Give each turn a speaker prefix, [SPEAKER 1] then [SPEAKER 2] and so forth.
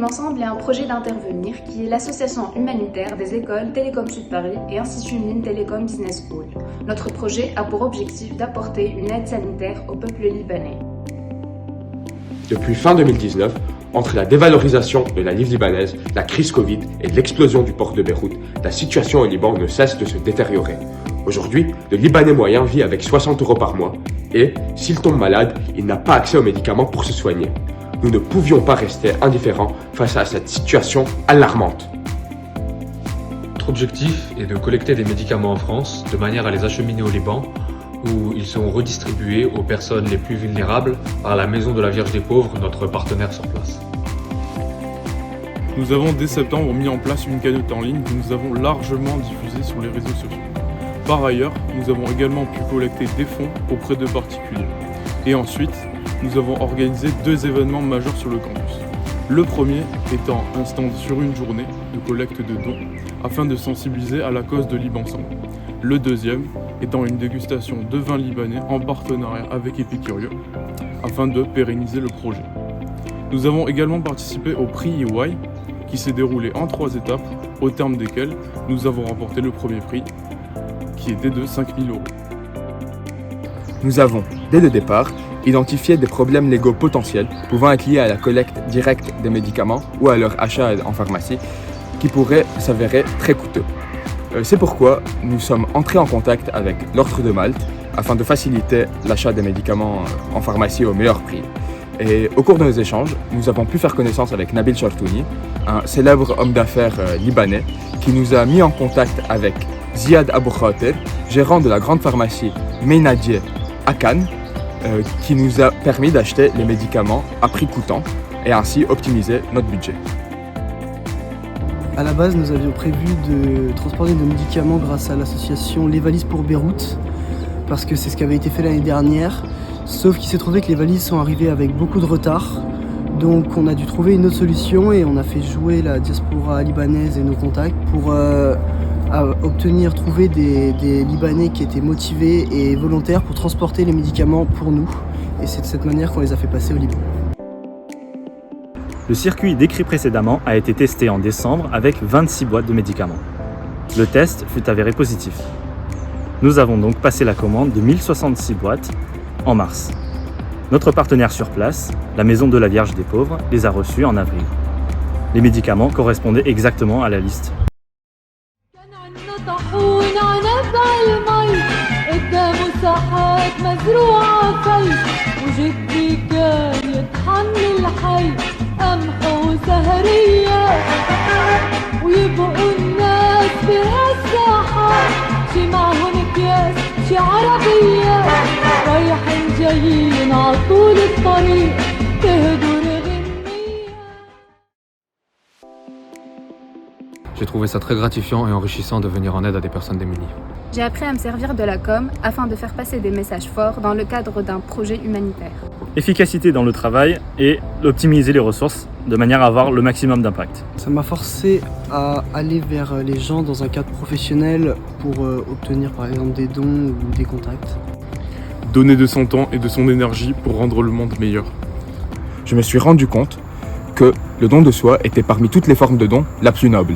[SPEAKER 1] Ensemble est un projet d'intervenir qui est l'association humanitaire des écoles Télécom Sud Paris et Institut Mines Télécom Business School. Notre projet a pour objectif d'apporter une aide sanitaire au peuple libanais.
[SPEAKER 2] Depuis fin 2019, entre la dévalorisation de la livre libanaise, la crise Covid et l'explosion du port de Beyrouth, la situation au Liban ne cesse de se détériorer. Aujourd'hui, le Libanais moyen vit avec 60 € par mois et, s'il tombe malade, il n'a pas accès aux médicaments pour se soigner. Nous ne pouvions pas rester indifférents face à cette situation alarmante.
[SPEAKER 3] Notre objectif est de collecter des médicaments en France de manière à les acheminer au Liban où ils seront redistribués aux personnes les plus vulnérables par la Maison de la Vierge des Pauvres, notre partenaire sur place.
[SPEAKER 4] Nous avons dès septembre mis en place une cagnotte en ligne que nous avons largement diffusée sur les réseaux sociaux. Par ailleurs, nous avons également pu collecter des fonds auprès de particuliers. Et ensuite, nous avons organisé 2 événements majeurs sur le campus. Le premier étant un stand sur une journée de collecte de dons afin de sensibiliser à la cause de Liban Ensemble. Le deuxième étant une dégustation de vin libanais en partenariat avec Épicurieux afin de pérenniser le projet. Nous avons également participé au prix EY qui s'est déroulé en 3 étapes au terme desquelles nous avons remporté le premier prix qui était de 5 000 €.
[SPEAKER 5] Nous avons, dès le départ, identifié des problèmes légaux potentiels pouvant être liés à la collecte directe des médicaments ou à leur achat en pharmacie qui pourraient s'avérer très coûteux. C'est pourquoi nous sommes entrés en contact avec l'Ordre de Malte afin de faciliter l'achat des médicaments en pharmacie au meilleur prix. Et au cours de nos échanges, nous avons pu faire connaissance avec Nabil Chartouni, un célèbre homme d'affaires libanais qui nous a mis en contact avec Ziad Abou Khater, gérant de la grande pharmacie Meinadje à Cannes, qui nous a permis d'acheter les médicaments à prix coûtant et ainsi optimiser notre budget.
[SPEAKER 6] À la base, nous avions prévu de transporter nos médicaments grâce à l'association Les Valises pour Beyrouth, parce que c'est ce qui avait été fait l'année dernière, sauf qu'il s'est trouvé que les valises sont arrivées avec beaucoup de retard, donc on a dû trouver une autre solution et on a fait jouer la diaspora libanaise et nos contacts pour trouver des Libanais qui étaient motivés et volontaires pour transporter les médicaments pour nous, et c'est de cette manière qu'on les a fait passer au Liban.
[SPEAKER 7] Le circuit décrit précédemment a été testé en décembre avec 26 boîtes de médicaments. Le test fut avéré positif. Nous avons donc passé la commande de 1066 boîtes en mars. Notre partenaire sur place, la Maison de la Vierge des Pauvres, les a reçus en avril. Les médicaments correspondaient exactement à la liste.
[SPEAKER 3] J'ai trouvé ça très gratifiant et enrichissant de venir en aide à des personnes démunies.
[SPEAKER 1] J'ai appris à me servir de la com afin de faire passer des messages forts dans le cadre d'un projet humanitaire.
[SPEAKER 7] Efficacité dans le travail et optimiser les ressources de manière à avoir le maximum d'impact.
[SPEAKER 6] Ça m'a forcé à aller vers les gens dans un cadre professionnel pour obtenir par exemple des dons ou des contacts.
[SPEAKER 4] Donner de son temps et de son énergie pour rendre le monde meilleur.
[SPEAKER 5] Je me suis rendu compte que le don de soi était parmi toutes les formes de dons la plus noble.